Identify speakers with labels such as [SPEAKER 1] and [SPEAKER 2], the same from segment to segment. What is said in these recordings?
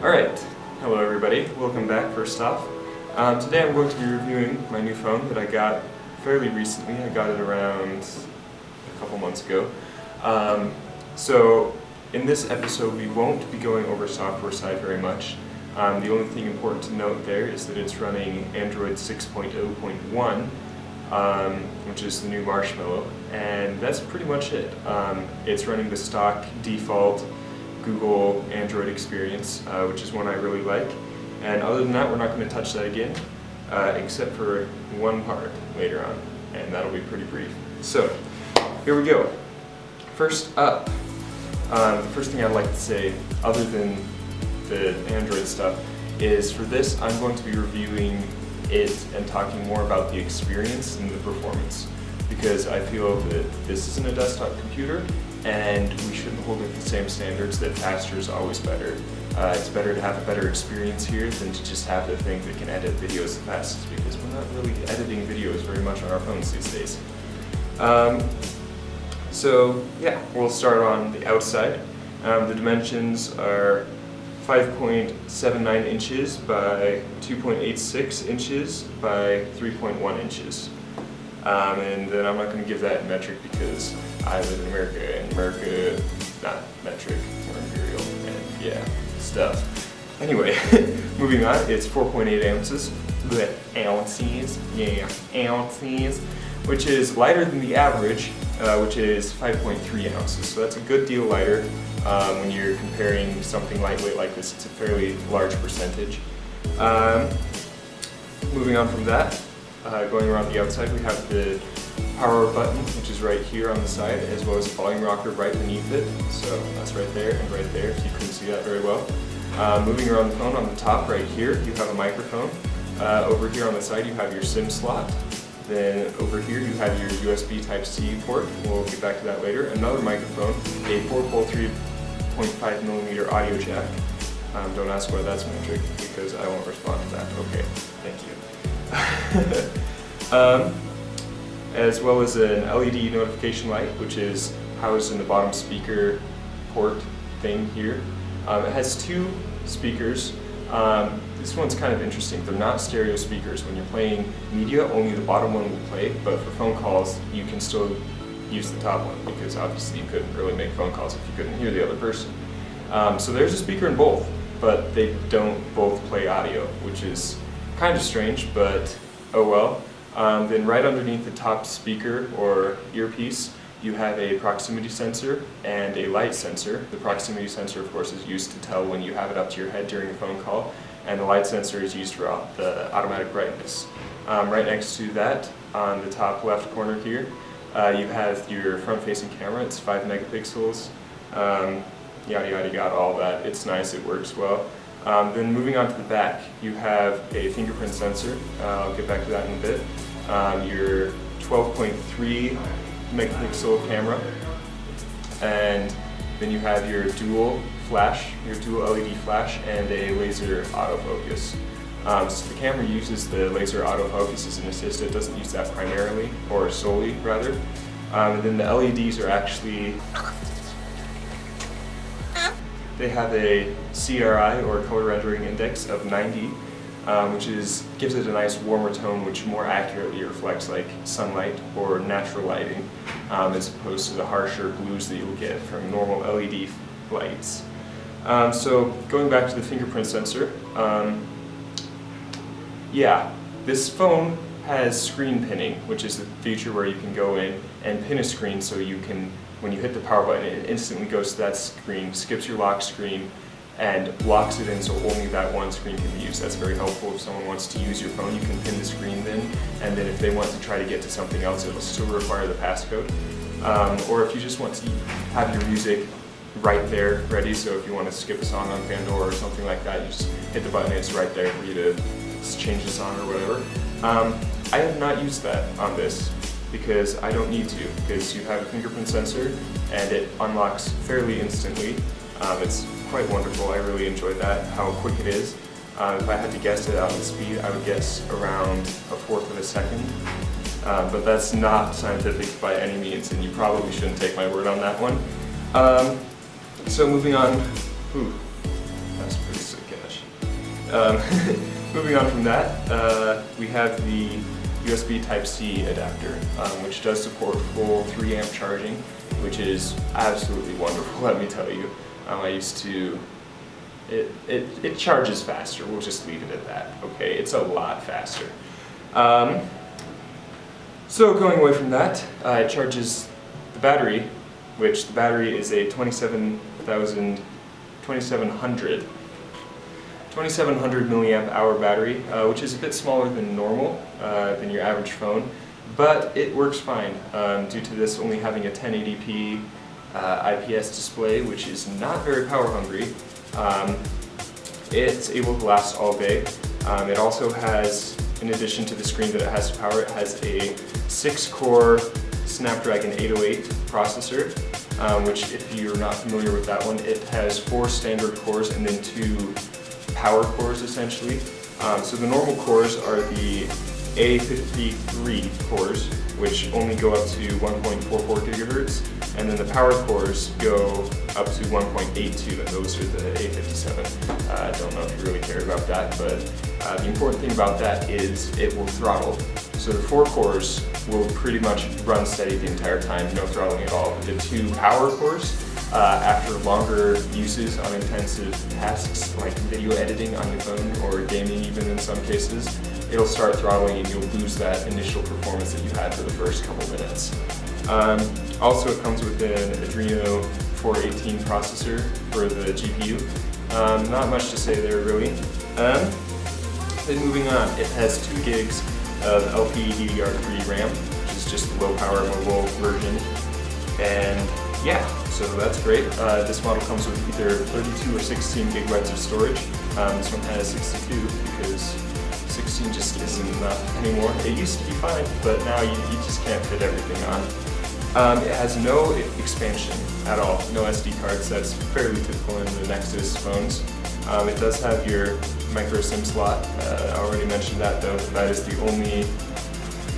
[SPEAKER 1] Alright, hello everybody, welcome back first off. Today I'm going to be reviewing my new phone that I got fairly recently. I got it around a couple months ago. So in this episode we won't be going over software side very much. The only thing important to note there is that it's running Android 6.0.1, which is the new Marshmallow, and that's pretty much it. It's running the stock default Google Android experience, which is one I really like. And other than that, we're not going to touch that again, except for one part later on, and that'll be pretty brief. So, here we go. First up, the first thing I'd like to say, other than the Android stuff, is for this I'm going to be reviewing it and talking more about the experience and the performance, because I feel that this isn't a desktop computer and we shouldn't hold it to the same standards that faster is always better. It's better to have a better experience here than to just have the thing that can edit videos the fastest, because we're not really editing videos very much on our phones these days. So yeah, we'll start on the outside. The dimensions are 5.79 inches by 2.86 inches by 3.1 inches. And then I'm not going to give that in metric because I live in America, and America, not metric, or imperial, and yeah, stuff. Anyway, moving on, it's 4.8 ounces, ounces, which is lighter than the average, which is 5.3 ounces. So that's a good deal lighter. When you're comparing something lightweight like this, it's a fairly large percentage. Moving on from that, going around the outside, we have the power button, which is right here on the side, as well as a volume rocker right beneath it. So that's right there and right there, if you couldn't see that very well. Moving around the phone, on the top right here, you have a microphone. Over here on the side, you have your SIM slot. Then over here, you have your USB Type-C port. We'll get back to that later. Another microphone, a 4-pole 3.5mm audio jack. Don't ask why that's metric, because I won't respond to that. Okay, thank you. As well as an LED notification light, which is housed in the bottom speaker port thing here. It has two speakers. This one's kind of interesting. They're not stereo speakers. When you're playing media, only the bottom one will play, but for phone calls, you can still use the top one, because obviously you couldn't really make phone calls if you couldn't hear the other person. So there's a speaker in both, but they don't both play audio, which is kind of strange, but oh well. Then right underneath the top speaker or earpiece, you have a proximity sensor and a light sensor. The proximity sensor, of course, is used to tell when you have it up to your head during a phone call, and the light sensor is used for the automatic brightness. Right next to that, on the top left corner here, you have your front-facing camera. It's 5 megapixels, yada yada yada, all that. It's nice, it works well. Then moving on to the back, you have a fingerprint sensor. I'll get back to that in a bit. Your 12.3 megapixel camera, and then you have your dual LED flash, and a laser autofocus. So the camera uses the laser autofocus as an assist. It doesn't use that primarily, or solely rather. And then the LEDs are actually, they have a CRI, or color rendering index, of 90, which gives it a nice warmer tone, which more accurately reflects like sunlight or natural lighting, as opposed to the harsher blues that you'll get from normal LED lights. So going back to the fingerprint sensor, yeah, this phone has screen pinning, which is a feature where you can go in and pin a screen, so you can, when you hit the power button, it instantly goes to that screen, skips your lock screen, and locks it in so only that one screen can be used. That's very helpful if someone wants to use your phone. You can pin the screen then, and then if they want to try to get to something else, it'll still require the passcode. Or if you just want to have your music right there ready, so if you want to skip a song on Pandora or something like that, you just hit the button and it's right there for you to change the song or whatever. I have not used that on this because I don't need to, because you have a fingerprint sensor and it unlocks fairly instantly. It's quite wonderful. I really enjoyed that, how quick it is. If I had to guess it out of the speed, I would guess around 1/4 of a second. But that's not scientific by any means, and you probably shouldn't take my word on that one. So moving on, that's pretty sick Moving on from that, we have the USB Type-C adapter, which does support full 3 amp charging, which is absolutely wonderful, let me tell you. It charges faster, we'll just leave it at that, okay? It's a lot faster. So going away from that, it charges the battery, which the battery is a 2700 milliamp hour battery, which is a bit smaller than normal, than your average phone, but it works fine due to this only having a 1080p IPS display, which is not very power hungry. It's able to last all day. It also has, in addition to the screen that it has to power, it has a 6-core Snapdragon 808 processor, which, if you're not familiar with that one, it has 4 standard cores and then 2 power cores essentially. So the normal cores are the A53 cores, which only go up to 1.44 gigahertz, and then the power cores go up to 1.82, and those are the A57. I don't know if you really care about that, but the important thing about that is it will throttle. So the 4 cores will pretty much run steady the entire time, no throttling at all. The 2 power cores, after longer uses on intensive tasks like video editing on your phone or gaming even in some cases, it'll start throttling and you'll lose that initial performance that you had for the first couple minutes. Also, it comes with an Adreno 418 processor for the GPU. Not much to say there really. Then moving on, it has 2 gigs of LPDDR3 RAM, which is just the low power mobile version. And yeah, so that's great. This model comes with either 32 or 16 gigabytes of storage. This one has 62 because 16 just isn't enough anymore. It used to be fine, but now you just can't fit everything on. It has no expansion at all, no SD cards. That's fairly typical in the Nexus phones. It does have your micro SIM slot. I already mentioned that though. That is the only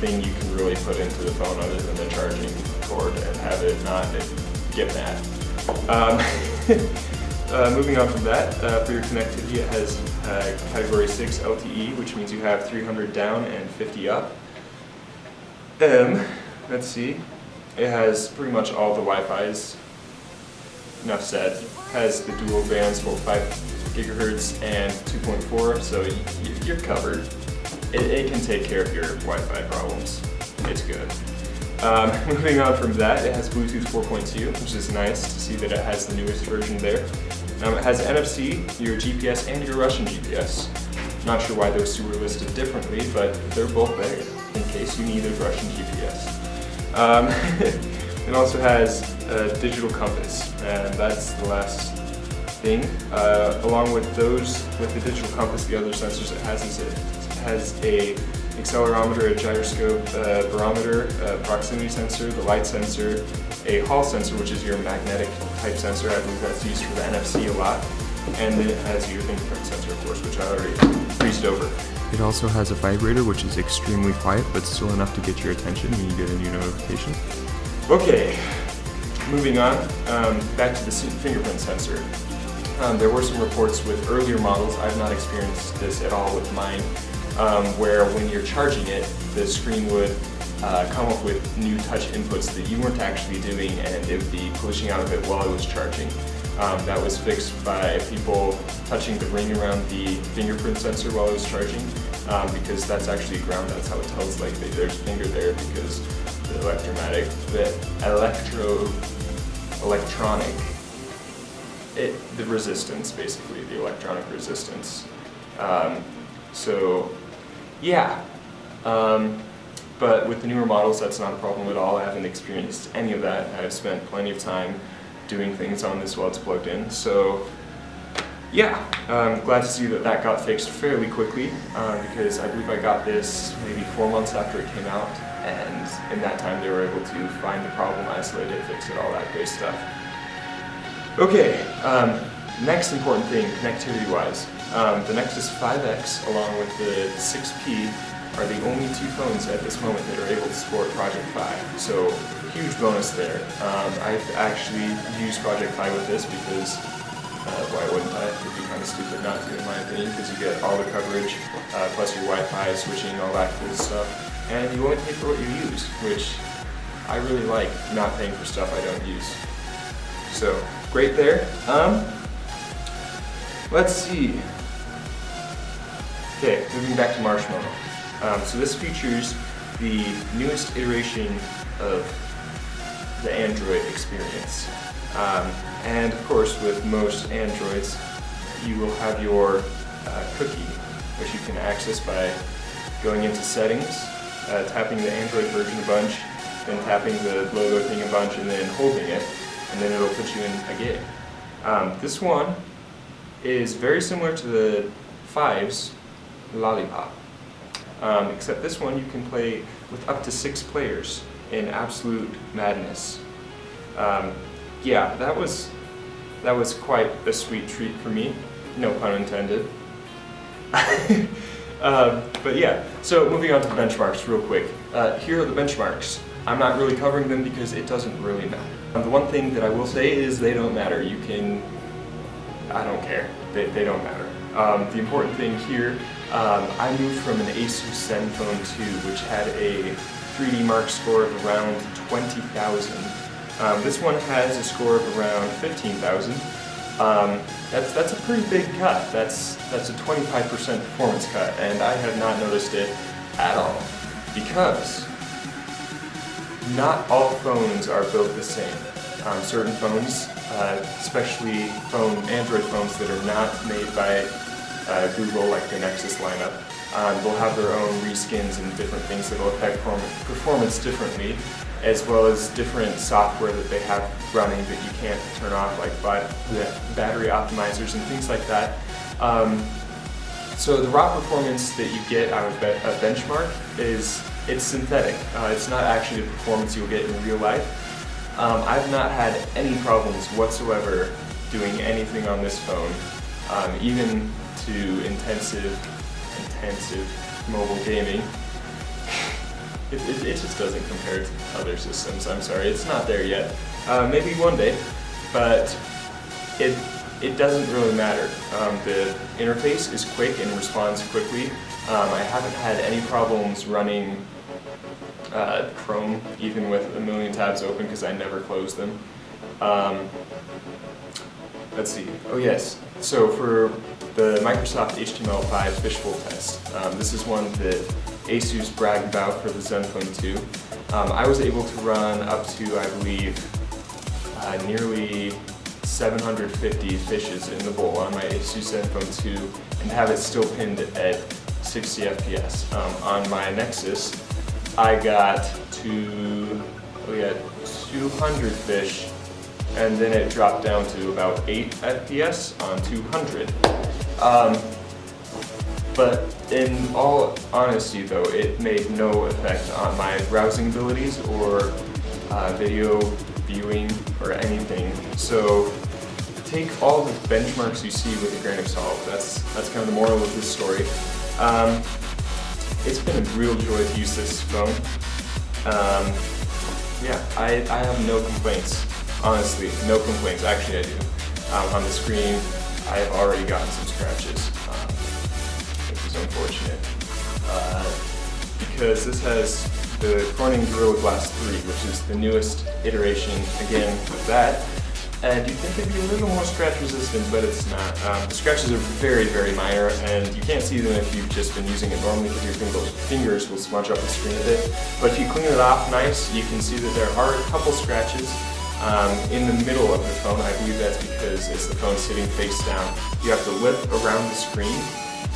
[SPEAKER 1] thing you can really put into the phone other than the charging cord and have it not get mad. Moving on from that, for your connectivity it has category 6 LTE, which means you have 300 down and 50 up. Let's see, it has pretty much all the Wi-Fi's. Enough said. It has the dual bands, both 5 gigahertz and 2.4, so you're covered. It can take care of your Wi-Fi problems. It's good. Moving on from that, it has Bluetooth 4.2, which is nice to see that it has the newest version there. It has NFC, your GPS, and your Russian GPS. Not sure why those two were listed differently, but they're both there in case you need a Russian GPS. It also has a digital compass, and that's the last thing. Along with the digital compass, the other sensors it has is it has a accelerometer, a gyroscope, barometer, proximity sensor, the light sensor, a Hall sensor, which is your magnetic type sensor. I believe that's used for the NFC a lot. And then it has your fingerprint sensor, of course, which I already breezed over. It also has a vibrator, which is extremely quiet, but still enough to get your attention when you get a new notification. Okay, moving on, back to the fingerprint sensor. There were some reports with earlier models, I've not experienced this at all with mine, where when you're charging it, the screen would come up with new touch inputs that you weren't actually doing, and it would be glitching out of it while it was charging. That was fixed by people touching the ring around the fingerprint sensor while it was charging, because that's actually ground. That's how it tells like there's a finger there, because the the resistance, basically, the electronic resistance. So yeah, but with the newer models that's not a problem at all. I haven't experienced any of that. I've spent plenty of time doing things on this while it's plugged in. So yeah, I'm glad to see that that got fixed fairly quickly, because I believe I got this maybe 4 months after it came out, and in that time they were able to find the problem, isolate it, fix it, all that great stuff. Okay, next important thing, connectivity-wise. The Nexus 5X along with the 6P are the only 2 phones at this moment that are able to support Project Fi. So, huge bonus there. I've actually used Project Fi with this because, why wouldn't I? would be kind of stupid not to, in my opinion, because you get all the coverage, plus your Wi-Fi, switching, all that cool stuff. And you only pay for what you use, which I really like, not paying for stuff I don't use. So, great there. Let's see. Okay, moving back to Marshmallow. So this features the newest iteration of the Android experience. And of course, with most Androids, you will have your cookie, which you can access by going into settings, tapping the Android version a bunch, then tapping the logo thing a bunch, and then holding it, and then it'll put you in a game. This one is very similar to the 5's Lollipop, except this one you can play with up to 6 players in absolute madness. Yeah, that was quite a sweet treat for me, no pun intended. But yeah, so moving on to the benchmarks real quick. Here are the benchmarks. I'm not really covering them because it doesn't really matter. The one thing that I will say is they don't matter. You can, I don't care, they don't matter. The important thing here, I moved from an Asus Zenfone 2, which had a 3D Mark score of around 20,000. This one has a score of around 15,000. That's a pretty big cut. That's a 25% performance cut, and I have not noticed it at all, because not all phones are built the same. Certain phones, especially Android phones that are not made by Google, like the Nexus lineup, will have their own reskins and different things that will affect performance differently, as well as different software that they have running that you can't turn off, like battery optimizers and things like that. So the raw performance that you get out of a benchmark it's synthetic. It's not actually the performance you'll get in real life. I've not had any problems whatsoever doing anything on this phone, even to intensive mobile gaming. It just doesn't compare to other systems. I'm sorry, it's not there yet. Maybe one day, but it doesn't really matter. The interface is quick and responds quickly. I haven't had any problems running Chrome, even with a million tabs open, because I never close them. Let's see. Oh yes. So for the Microsoft HTML5 fishbowl test, this is one that Asus bragged about for the Zenfone 2. I was able to run up to, I believe, nearly 750 fishes in the bowl on my Asus Zenfone 2 and have it still pinned at 60 FPS. On my Nexus, I got to 200 fish, and then it dropped down to about 8 FPS on 200. But in all honesty though, it made no effect on my browsing abilities or video viewing or anything. So take all the benchmarks you see with a grain of salt. That's kind of the moral of this story. It's been a real joy to use this phone. Yeah, I have no complaints. Honestly, no complaints. Actually, I do. On the screen, I have already gotten some scratches, which is unfortunate. Because this has the Corning Gorilla Glass 3, which is the newest iteration, again, with that. And you'd think it'd be a little more scratch resistant, but it's not. The scratches are very, very minor, and you can't see them if you've just been using it normally because your fingers will smudge up the screen a bit. But if you clean it off nice, you can see that there are a couple scratches in the middle of the phone. I believe that's because it's the phone sitting face down. You have to lip around the screen,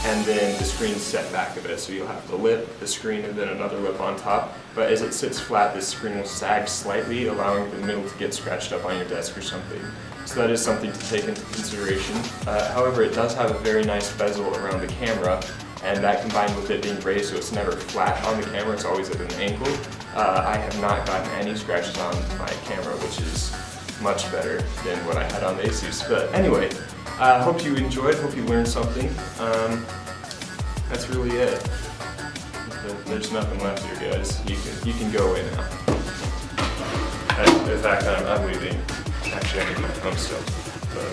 [SPEAKER 1] and then the screen's set back a bit. So you'll have to lip the screen and then another lip on top. But as it sits flat, this screen will sag slightly, allowing the middle to get scratched up on your desk or something. So that is something to take into consideration. However, it does have a very nice bezel around the camera, and that combined with it being raised so it's never flat on the camera, it's always at an angle. I have not gotten any scratches on my camera, which is much better than what I had on the Asus. But anyway, I hope you enjoyed, hope you learned something. That's really it. There's nothing left here, guys. You can go away now. In fact, I'm leaving. Actually, I need my phone still. But